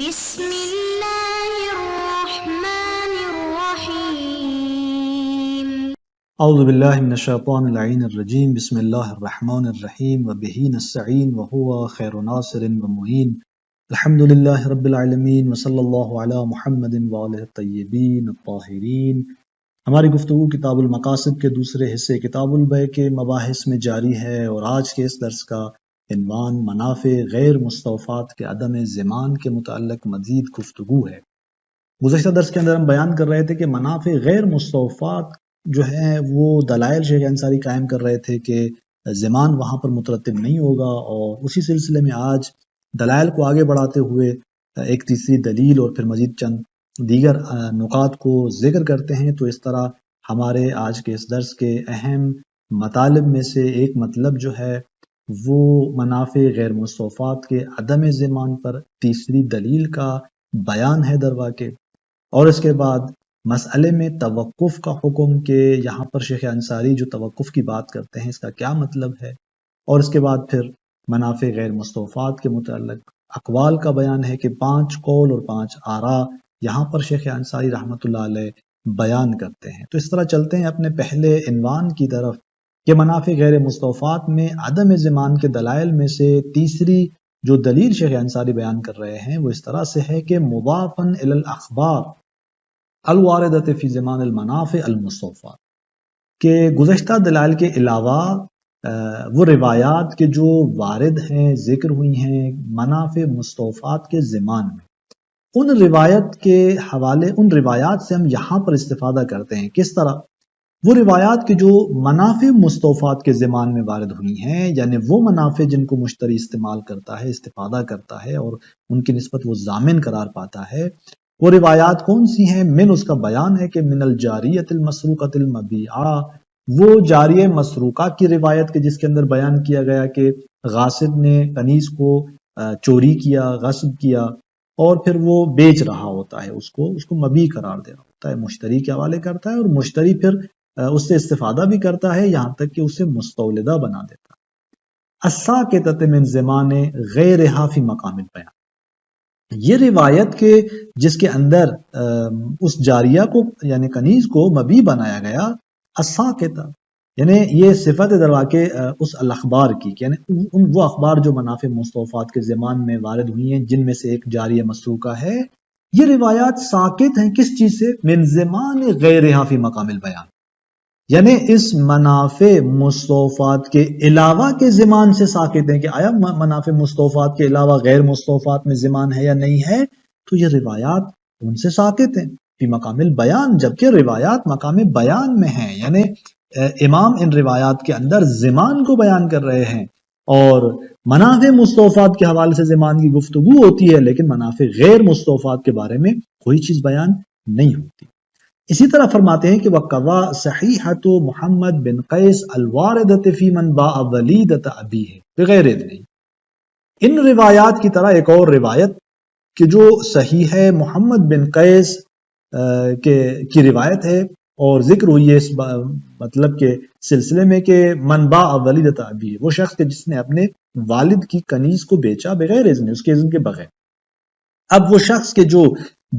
بسم اللہ الرحمن الرحیم اعوذ باللہ من الشیطان اللعین الرجیم بسم اللہ الرحمن الرحیم وبہ نستعین وہو خیر ناصر ومعین الحمدللہ رب العالمین وصلی اللہ علی محمد وآلہ الطیبین الطاہرین۔ ہماری گفتگو کتاب المقاصد کے دوسرے حصے کتاب البیع کے مباحث میں جاری ہے، اور آج کے اس درس کا عنوان منافع غیر مستوفات کے عدم ضمان کے متعلق مزید گفتگو ہے۔ گزشتہ درس کے اندر ہم بیان کر رہے تھے کہ منافع غیر مستوفات جو ہیں وہ دلائل شیخ انصاری قائم کر رہے تھے کہ ضمان وہاں پر مترتب نہیں ہوگا، اور اسی سلسلے میں آج دلائل کو آگے بڑھاتے ہوئے ایک تیسری دلیل اور پھر مزید چند دیگر نکات کو ذکر کرتے ہیں۔ تو اس طرح ہمارے آج کے اس درس کے اہم مطالب میں سے ایک مطلب جو ہے وہ منافع غیر مستوفات کے عدم ضمان پر تیسری دلیل کا بیان ہے در واقع، اور اس کے بعد مسئلے میں توقف کا حکم کہ یہاں پر شیخ انصاری جو توقف کی بات کرتے ہیں اس کا کیا مطلب ہے، اور اس کے بعد پھر منافع غیر مستوفات کے متعلق اقوال کا بیان ہے کہ 5 قول اور 5 آراء یہاں پر شیخ انصاری رحمۃ اللہ علیہ بیان کرتے ہیں۔ تو اس طرح چلتے ہیں اپنے پہلے عنوان کی طرف کہ منافع غیر مستوفات میں عدم ضمان کے دلائل میں سے تیسری جو دلیل شیخ انصاری بیان کر رہے ہیں وہ اس طرح سے ہے کہ مضافاً الی الاخبار الواردۃ فی ضمان المنافع المستوفات، کہ گزشتہ دلائل کے علاوہ وہ روایات کے جو وارد ہیں ذکر ہوئی ہیں منافع مستوفات کے ضمان میں، ان روایات سے ہم یہاں پر استفادہ کرتے ہیں۔ کس طرح؟ وہ روایات کے جو منافع مستوفات کے ضمان میں وارد ہوئی ہیں، یعنی وہ منافع جن کو مشتری استعمال کرتا ہے، استفادہ کرتا ہے اور ان کی نسبت وہ ضامن قرار پاتا ہے، وہ روایات کون سی ہیں؟ من اس کا بیان ہے کہ من الجاریۃ المسروقۃ المبیعہ، وہ جاریہ مسروقہ کی روایت کے جس کے اندر بیان کیا گیا کہ غاصب نے کنیز کو چوری کیا، غصب کیا، اور پھر وہ بیچ رہا ہوتا ہے، اس کو مبیع قرار دے رہا ہوتا ہے، مشتری کے حوالے کرتا ہے، اور مشتری پھر اس سے استفادہ بھی کرتا ہے یہاں تک کہ اسے مستولدہ بنا دیتا ہے۔ الساقطۃ من ضمان غیرہا فی مقام البیان، یہ روایت کے جس کے اندر اس جاریہ کو یعنی کنیز کو مبیع بنایا گیا، الساقطہ یعنی یہ صفت در واقع اس الاخبار کی، یعنی وہ اخبار جو منافع مستوفات کے ضمان میں وارد ہوئی ہیں جن میں سے ایک جاریہ مسروقہ ہے، یہ روایات ساقط ہیں کس چیز سے؟ من ضمان غیرہا فی مقام البیان، یعنی اس منافع مستوفات کے علاوہ کے ضمان سے ساقط ہیں کہ آیا منافع مستوفات کے علاوہ غیر مستوفات میں ضمان ہے یا نہیں ہے، تو یہ روایات ان سے ساقط ہیں فی مقام البیان، جبکہ روایات مقام بیان میں ہیں، یعنی امام ان روایات کے اندر ضمان کو بیان کر رہے ہیں، اور منافع مستوفات کے حوالے سے ضمان کی گفتگو ہوتی ہے لیکن منافع غیر مستوفات کے بارے میں کوئی چیز بیان نہیں ہوتی۔ اسی طرح فرماتے ہیں کہ وَقَضَى صَحِيحَةُ محمد بن قیس الواردۃ فی من باع ولیدۃ ابیہ بغیر اذنہ، ان روایات کی طرح ایک اور روایت کہ جو صحیح ہے محمد بن قیس کی روایت ہے، اور ذکر ہوئی ہے اس مطلب کے سلسلے میں کہ من باع ولیدۃ ابیہ، وہ شخص کہ جس نے اپنے والد کی کنیز کو بیچا بغیر اذن، اس کے اذن کے بغیر۔ اب وہ شخص کے جو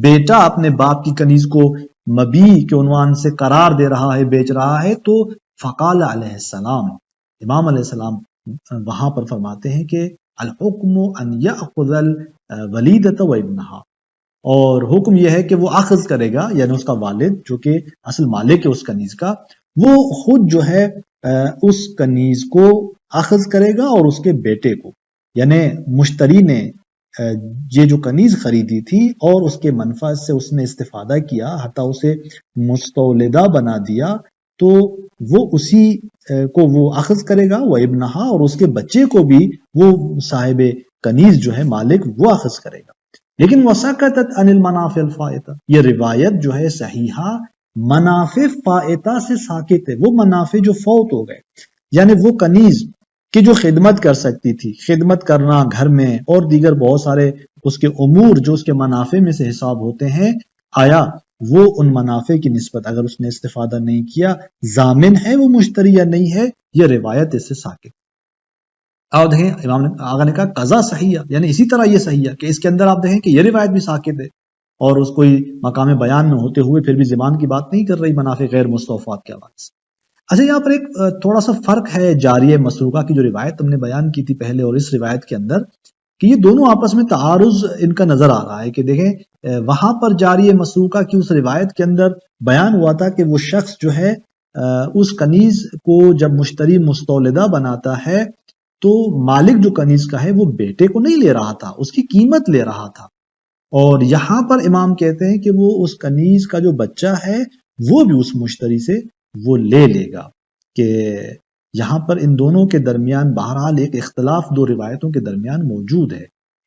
بیٹا اپنے باپ کی کنیز کو مبیع کے عنوان سے قرار دے رہا ہے، بیچ رہا ہے، تو فقال علیہ السلام، امام علیہ السلام وہاں پر فرماتے ہیں کہ الحکم ان یأخذ الولیدۃ وابنہا، اور حکم یہ ہے کہ وہ اخذ کرے گا، یعنی اس کا والد جو کہ اصل مالک ہے اس کنیز کا، وہ خود جو ہے اس کنیز کو اخذ کرے گا اور اس کے بیٹے کو، یعنی مشتری نے یہ جو کنیز خریدی تھی اور اس کے منفعت سے اس نے استفادہ کیا حتیٰ اسے مستولدہ بنا دیا، تو وہ اسی کو وہ اخذ کرے گا، وہ ابنہا، اور اس کے بچے کو بھی وہ صاحب کنیز جو ہے مالک وہ اخذ کرے گا۔ لیکن وَسَكَتَتْ عَنِ الْمَنَافِعِ الْفَائِتَةِ، یہ روایت جو ہے صحیحہ منافع فائتہ سے ساکت ہے، وہ منافع جو فوت ہو گئے، یعنی وہ کنیز کی جو خدمت کر سکتی تھی، خدمت کرنا گھر میں اور دیگر بہت سارے اس کے امور جو اس کے منافع میں سے حساب ہوتے ہیں، آیا وہ ان منافع کی نسبت اگر اس نے استفادہ نہیں کیا ضامن ہے وہ مشتری یا نہیں ہے؟ یہ روایت اس سے ساکت۔ اور دیکھیں امام آغا نے کہا قضا صحیح ہے، یعنی اسی طرح یہ صحیح ہے کہ اس کے اندر آپ دیکھیں کہ یہ روایت بھی ساکت ہے اور اس کوئی مقام بیان میں ہوتے ہوئے پھر بھی زمان کی بات نہیں کر رہی منافع غیر مستوفات کے حوالے سے۔ اچھا یہاں پر ایک تھوڑا سا فرق ہے جاریہ مسروقہ کی جو روایت تم نے بیان کی تھی پہلے اور اس روایت کے اندر، کہ یہ دونوں آپس میں تعارض ان کا نظر آ رہا ہے کہ دیکھیں وہاں پر جاریہ مسروقہ کی اس روایت کے اندر بیان ہوا تھا کہ وہ شخص جو ہے اس کنیز کو جب مشتری مستولدہ بناتا ہے تو مالک جو کنیز کا ہے وہ بیٹے کو نہیں لے رہا تھا، اس کی قیمت لے رہا تھا، اور یہاں پر امام کہتے ہیں کہ وہ اس کنیز کا جو بچہ ہے وہ بھی اس مشتری سے وہ لے لے گا، کہ یہاں پر ان دونوں کے درمیان بہرحال ایک اختلاف دو روایتوں کے درمیان موجود ہے۔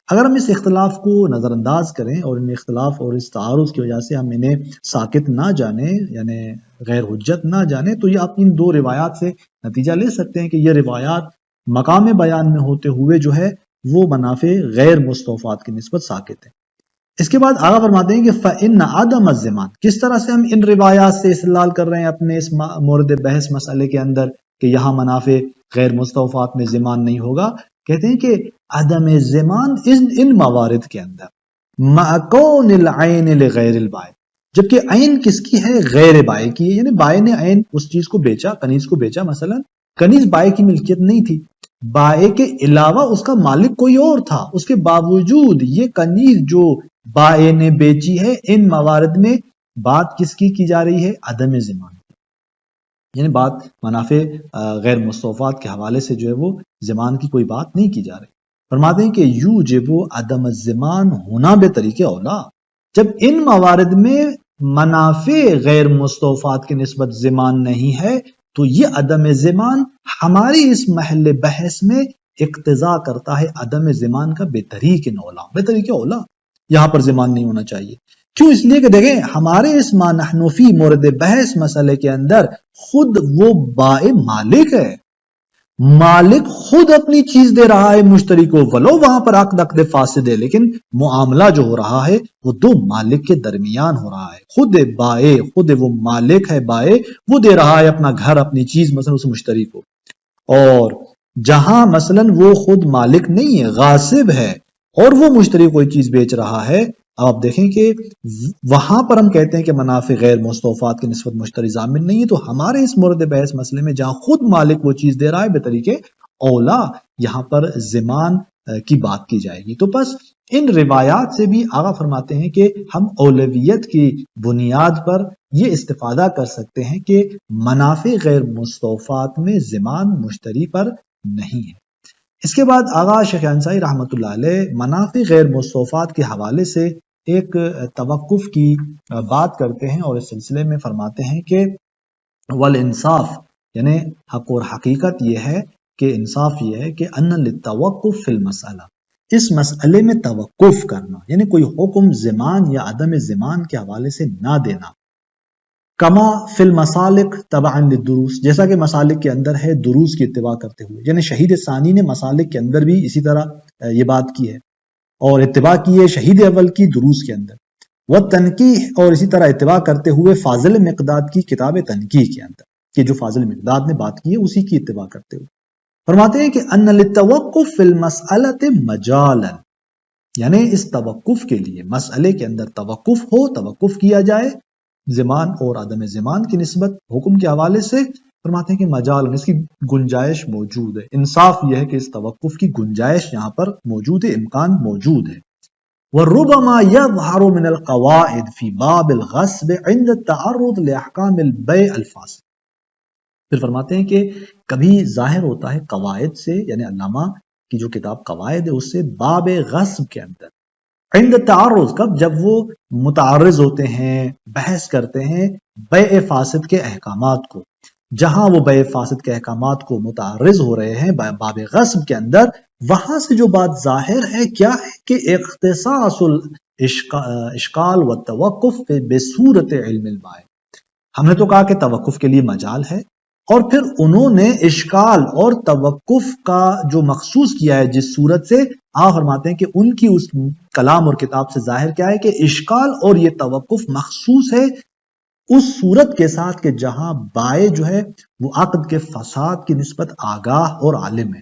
اگر ہم اس اختلاف کو نظر انداز کریں اور ان اختلاف اور اس تعارض کی وجہ سے ہم انہیں ساکت نہ جانیں یعنی غیر حجت نہ جانیں، تو یہ آپ ان دو روایات سے نتیجہ لے سکتے ہیں کہ یہ روایات مقام بیان میں ہوتے ہوئے جو ہے وہ منافع غیر مستوفات کی نسبت ساکت ہے۔ اس کے بعد آگا فرماتے ہیں کہ فَإِنَّ عَدَمَ الزِّمَانِ، کس طرح سے ہم ان روایات سے استدلال کر رہے ہیں اپنے اس مورد بحث مسئلے کے اندر کہ یہاں منافع غیر مستوفات میں زمان نہیں ہوگا؟ کہتے ہیں کہ عدم زمان ان موارد کے اندر مع کون العین لغیر البائع، جبکہ عین کس کی ہے؟ غیر بائع کی ہے، یعنی بائع نے عین اس چیز کو بیچا، کنیز کو بیچا، مثلا کنیز بائع کی ملکیت نہیں تھی، بائع کے علاوہ اس کا مالک کوئی اور تھا، اس کے باوجود یہ کنیز جو بائع نے بیچی ہے، ان موارد میں بات کس کی جا رہی ہے؟ عدم زمان، یعنی بات منافع غیر مستوفات کے حوالے سے جو ہے وہ زمان کی کوئی بات نہیں کی جا رہی۔ فرماتے ہیں کہ یوجب عدم الزمان ہونا بے طریق اولا، جب ان موارد میں منافع غیر مستوفات کی نسبت زمان نہیں ہے تو یہ عدم زمان ہماری اس محل بحث میں اقتضا کرتا ہے عدم زمان کا بے طریق اولا، یہاں پر زمان نہیں ہونا چاہیے۔ کیوں؟ اس لیے کہ دیکھیں ہمارے اس ما نحن فی مورد بحث مسئلے کے اندر خود وہ بائع مالک ہے، مالک خود اپنی چیز دے رہا ہے مشتری کو، ولو وہاں پر عقد فاسد ہے، لیکن معاملہ جو ہو رہا ہے وہ دو مالک کے درمیان ہو رہا ہے، خود بائع، خود وہ مالک ہے بائع، وہ دے رہا ہے اپنا گھر، اپنی چیز مثلا اس مشتری کو، اور جہاں مثلا وہ خود مالک نہیں ہے، غاصب ہے، اور وہ مشتری کوئی چیز بیچ رہا ہے، اب آپ دیکھیں کہ وہاں پر ہم کہتے ہیں کہ منافع غیر مستوفات کی نسبت مشتری ضامن نہیں ہے، تو ہمارے اس مورد بحث مسئلے میں جہاں خود مالک وہ چیز دے رہا ہے بے طریقے اولا یہاں پر زمان کی بات کی جائے گی۔ تو بس ان روایات سے بھی آغا فرماتے ہیں کہ ہم اولویت کی بنیاد پر یہ استفادہ کر سکتے ہیں کہ منافع غیر مستوفات میں زمان مشتری پر نہیں ہے۔ اس کے بعد آغا شیخ انصاری رحمۃ اللہ علیہ منافع غیر مستوفات کے حوالے سے ایک توقف کی بات کرتے ہیں اور اس سلسلے میں فرماتے ہیں کہ والانصاف، یعنی حق اور حقیقت یہ ہے کہ انصاف یہ ہے کہ ان للتوقف فی المسئلہ، اس مسئلے میں توقف کرنا، یعنی کوئی حکم زمان یا عدم زمان کے حوالے سے نہ دینا، کما فی المسالک تبعا للدروس، جیسا کہ مسالک کے اندر ہے دروس کی اتباع کرتے ہوئے، یعنی شہید ثانی نے مسالک کے اندر بھی اسی طرح یہ بات کی ہے اور اتباع کی ہے شہید اول کی دروس کے اندر، وہ تنقیح، اور اسی طرح اتباع کرتے ہوئے فاضل مقداد کی کتاب تنقیح کے اندر کہ جو فاضل مقداد نے بات کی ہے اسی کی اتباع کرتے ہوئے فرماتے ہیں کہ ان للتوقف فی المسألۃ مجالا، یعنی اس توقف کے لیے مسئلے کے اندر توقف ہو، توقف کیا جائے زمان اور عدم زمان کی نسبت حکم کے حوالے سے، فرماتے ہیں کہ مجال، اس کی گنجائش موجود ہے، انصاف یہ ہے کہ اس توقف کی گنجائش یہاں پر موجود ہے، امکان موجود ہے۔ وَرُبَمَا يَظْهَرُ مِنَ الْقَوَائِدِ فِي بَابِ الْغَصْبِ عِنْدَ التَّعَرُّضِ لِأَحْكَامِ الْبَيْعِ الْفَاسِدِ، پھر فرماتے ہیں کہ کبھی ظاہر ہوتا ہے قواعد سے، یعنی علامہ کی جو کتاب قواعد ہے اس سے، باب غصب کے اندر، عند تعرض، کب؟ جب وہ متعرض ہوتے ہیں، بحث کرتے ہیں بیع فاسد کے احکامات کو، جہاں وہ بیع فاسد کے احکامات کو متعرض ہو رہے ہیں باب غصب کے اندر، وہاں سے جو بات ظاہر ہے کیا ہے کہ اختصاص الاشکال والتوقف بصورت علم البائع، ہم نے تو کہا کہ توقف کے لیے مجال ہے، اور پھر انہوں نے اشکال اور توقف کا جو مخصوص کیا ہے جس صورت سے، آپ فرماتے ہیں کہ ان کی اس کلام اور کتاب سے ظاہر کیا ہے کہ اشکال اور یہ توقف مخصوص ہے اس صورت کے ساتھ کہ جہاں بائع جو ہے وہ عقد کے فساد کی نسبت آگاہ اور عالم ہے،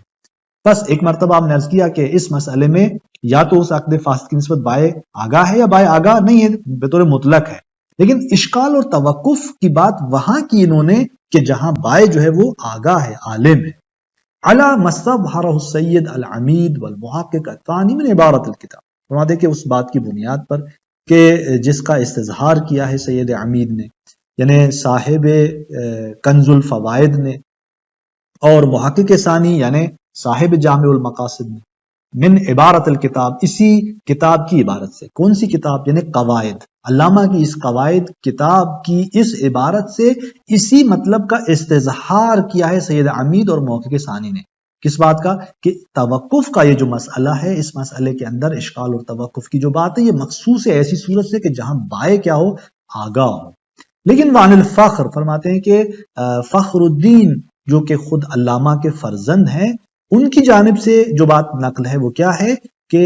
بس ایک مرتبہ آپ نے عرض کیا کہ اس مسئلے میں یا تو اس عقد فاسد کی نسبت بائے آگاہ ہے یا بائے آگاہ نہیں ہے، بطور مطلق ہے، لیکن اشکال اور توقف کی بات وہاں کی انہوں نے کہ جہاں بائے جو ہے وہ آگاہ ہے، عالم ہے۔ علی مستظہرہ السید العمید والمحقق الثانی من عبارت الکتاب، فرماتے کہ اس بات کی بنیاد پر کہ جس کا استظہار کیا ہے سید عمید نے، یعنی صاحب کنز الفوائد نے، اور محقق ثانی یعنی صاحب جامع المقاصد نے، من عبارت الکتاب، اسی کتاب کی عبارت سے۔ کون سی کتاب؟ یعنی قواعد، علامہ کی اس قواعد کتاب کی اس عبارت سے اسی مطلب کا استظہار کیا ہے سید عمید اور محقق ثانی نے۔ کس بات کا؟ کہ توقف کا یہ جو مسئلہ ہے، اس مسئلے کے اندر اشکال اور توقف کی جو بات ہے یہ مخصوص ہے ایسی صورت سے کہ جہاں بائے کیا ہو؟ آگاہ ہو۔ لیکن وعن الفخر، فرماتے ہیں کہ فخر الدین جو کہ خود علامہ کے فرزند ہیں، ان کی جانب سے جو بات نقل ہے وہ کیا ہے کہ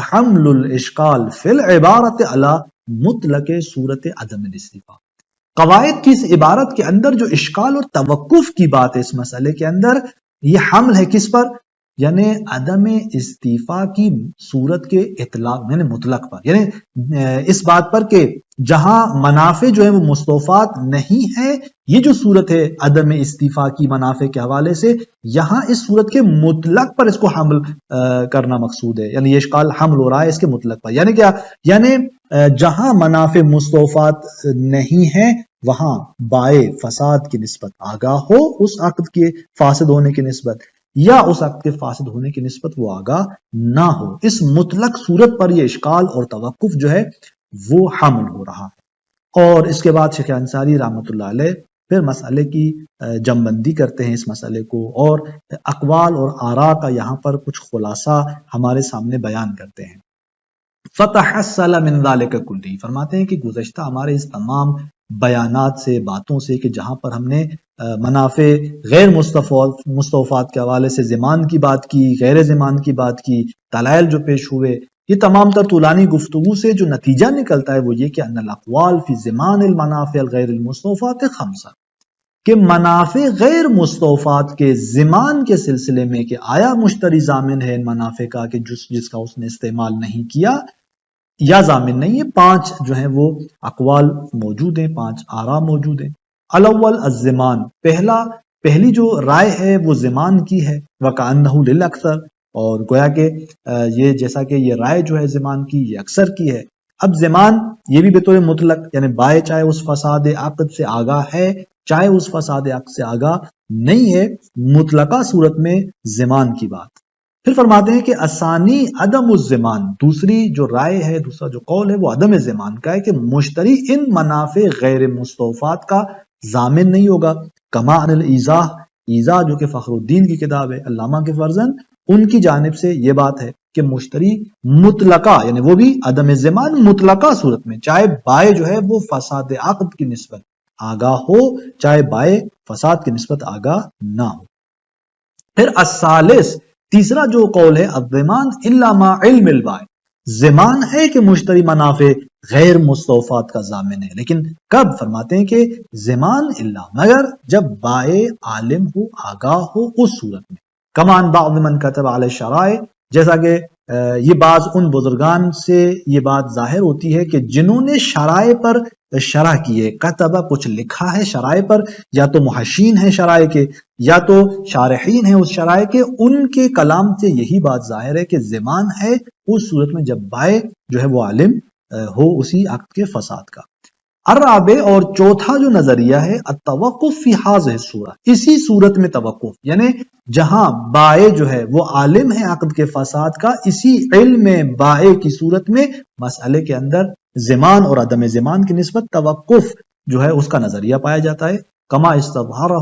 حمل الاشکال فی العبارت علی مطلق صورت عدم الاستیفاء، قواعد کی اس عبارت کے اندر جو اشکال اور توقف کی بات ہے اس مسئلے کے اندر، یہ حمل ہے کس پر؟ یعنی عدم استیفاء کی صورت کے اطلاق یعنی مطلق پر، یعنی اس بات پر کہ جہاں منافع جو ہے وہ مستوفات نہیں ہے، یہ جو صورت ہے عدم استیفاء کی منافع کے حوالے سے، یہاں اس صورت کے مطلق پر اس کو حمل کرنا مقصود ہے، یعنی یہ اشکال حمل ہو رہا ہے اس کے مطلق پر۔ یعنی کیا؟ یعنی جہاں منافع مستوفات نہیں ہیں وہاں بائے فساد کی نسبت آگاہ ہو اس عقد کے فاسد ہونے کی نسبت، یا اس عقد کے فاسد ہونے کی نسبت وہ آگاہ نہ ہو، اس مطلق صورت پر یہ اشکال اور توقف جو ہے وہ حمل ہو رہا ہے۔ اور اس کے بعد شیخ انصاری رحمۃ اللہ علیہ پھر مسئلے کی جم بندی کرتے ہیں اس مسئلے کو، اور اقوال اور آراء کا یہاں پر کچھ خلاصہ ہمارے سامنے بیان کرتے ہیں۔ فتحصل من ذلك کلی، فرماتے ہیں کہ گزشتہ ہمارے اس تمام بیانات سے، باتوں سے کہ جہاں پر ہم نے منافع غیر مستوفات کے حوالے سے زمان کی بات کی، غیر زمان کی بات کی، دلائل جو پیش ہوئے، یہ تمام تر طولانی گفتگو سے جو نتیجہ نکلتا ہے وہ یہ کہ ان الاقوال فی زمان المنافع الغیر المستوفات خمسہ، کہ منافع غیر مستوفات کے زمان کے سلسلے میں کہ آیا مشتری ضامن ہے ان منافع کا کہ جس کا اس نے استعمال نہیں کیا، یا ضامن نہیں ہے، 5 جو ہیں وہ اقوال موجود ہیں، 5 آراء موجود ہیں۔ الاول الزمان، پہلی جو رائے ہے وہ زمان کی ہے، وَكَأَنَّهُ لِلْأَكْثَرِ، اور گویا کہ یہ جیسا کہ یہ رائے جو ہے زمان کی یہ اکثر کی ہے۔ اب زمان یہ بھی بطور مطلق، یعنی بائے چاہے اس فساد عقد سے آگاہ ہے چاہے اس فساد عقد سے آگاہ نہیں ہے، مطلقہ صورت میں زمان کی بات۔ پھر فرماتے ہیں کہ اسانی عدم الزمان، دوسری جو رائے ہے، دوسرا جو قول ہے وہ عدم زمان کا ہے کہ مشتری ان منافع غیر مستوفات کا ضامن نہیں ہوگا۔ کما عن الایضاح، ایضاح جو کہ فخر الدین کی کتاب ہے، علامہ کے فرزند، ان کی جانب سے یہ بات ہے کہ مشتری مطلقہ یعنی وہ بھی عدم زمان مطلقہ صورت میں، چاہے بائے جو ہے وہ فساد عقد کی نسبت آگاہ ہو چاہے بائے فساد کی نسبت آگاہ نہ ہو۔ پھر الثالث، تیسرا جو قول ہے، الضمان الا ما علم البائع، زمان ہے کہ مشتری منافع غیر مستوفات کا ضامن ہے، لیکن کب؟ فرماتے ہیں کہ زمان الا، مگر جب بائع عالم ہو، آگاہ ہو اس صورت میں۔ کمان بعض من کتب علی الشرائع، جیسا کہ یہ بعض ان بزرگان سے یہ بات ظاہر ہوتی ہے کہ جنہوں نے شرائع پر شرح کی ہے، کتبہ کچھ لکھا ہے شرائع پر، یا تو محشین ہیں شرائع کے یا تو شارحین ہیں اس شرائع کے، ان کے کلام سے یہی بات ظاہر ہے کہ زمان ہے اس صورت میں جب بائع جو ہے وہ عالم ہو اسی عقد کے فساد کا۔ الرابع، اور چوتھا جو نظریہ ہے، التوقف فی هذه الصورہ، اسی صورت میں توقف، یعنی جہاں بائع جو ہے وہ عالم ہے عقد کے فساد کا، اسی علم بائع کی صورت میں مسئلے کے اندر زمان اور عدم زمان کی نسبت توقف جو ہے اس کا نظریہ پایا جاتا ہے۔ کما استظہرہ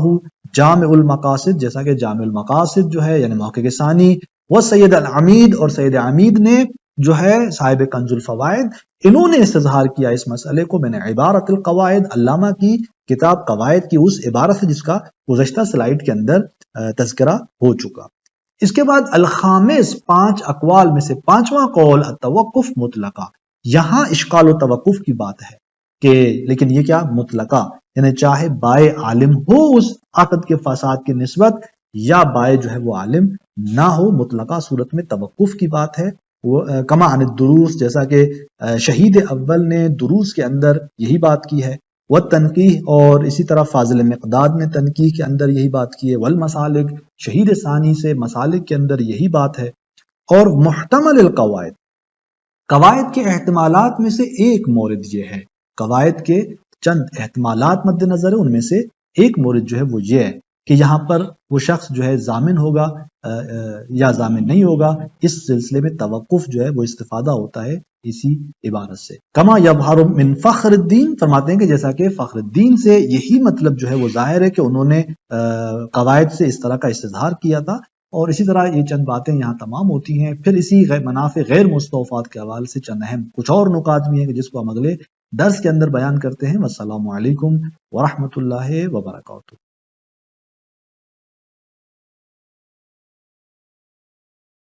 جامع المقاصد، جیسا کہ جامع المقاصد جو ہے یعنی محقق ثانی، وہ سید العمید، اور سید عمید نے جو ہے صاحب کنز الفوائد، انہوں نے استظہار کیا اس مسئلے کو، میں نے عبارت القواعد، علامہ کی کتاب قواعد کی اس عبارت سے جس کا گزشتہ سلائیڈ کے اندر تذکرہ ہو چکا۔ اس کے بعد الخامس، 5 اقوال میں سے 5واں قول، التوقف مطلقہ، یہاں اشکال و توقف کی بات ہے کہ لیکن یہ کیا؟ مطلقہ، یعنی چاہے بائع عالم ہو اس عقد کے فساد کی نسبت یا بائع جو ہے وہ عالم نہ ہو، مطلقہ صورت میں توقف کی بات ہے. وہ کما عن الدروس، جیسا کہ شہید اول نے دروس کے اندر یہی بات کی ہے. وہ تنقیح، اور اسی طرح فاضل مقداد نے تنقیح کے اندر یہی بات کی ہے. والمسالک، شہید ثانی سے مسالک کے اندر یہی بات ہے. اور محتمل القواعد، قواعد کے احتمالات میں سے ایک مورد یہ ہے، قواعد کے چند احتمالات مد نظر ہے، ان میں سے ایک مورد جو ہے وہ یہ ہے کہ یہاں پر وہ شخص جو ہے ضامن ہوگا یا ضامن نہیں ہوگا. اس سلسلے میں توقف جو ہے وہ استفادہ ہوتا ہے اسی عبارت سے. کما یظہر من فخر الدین، فرماتے ہیں کہ جیسا کہ فخر الدین سے یہی مطلب جو ہے وہ ظاہر ہے کہ انہوں نے قواعد سے اس طرح کا استظہار کیا تھا. اور اسی طرح یہ چند باتیں یہاں تمام ہوتی ہیں. پھر اسی منافع غیر مستوفات کے حوالے سے چند اہم کچھ اور نکات بھی ہیں کہ جس کو ہم اگلے درس کے اندر بیان کرتے ہیں. والسلام علیکم ورحمۃ اللہ وبرکاتہ.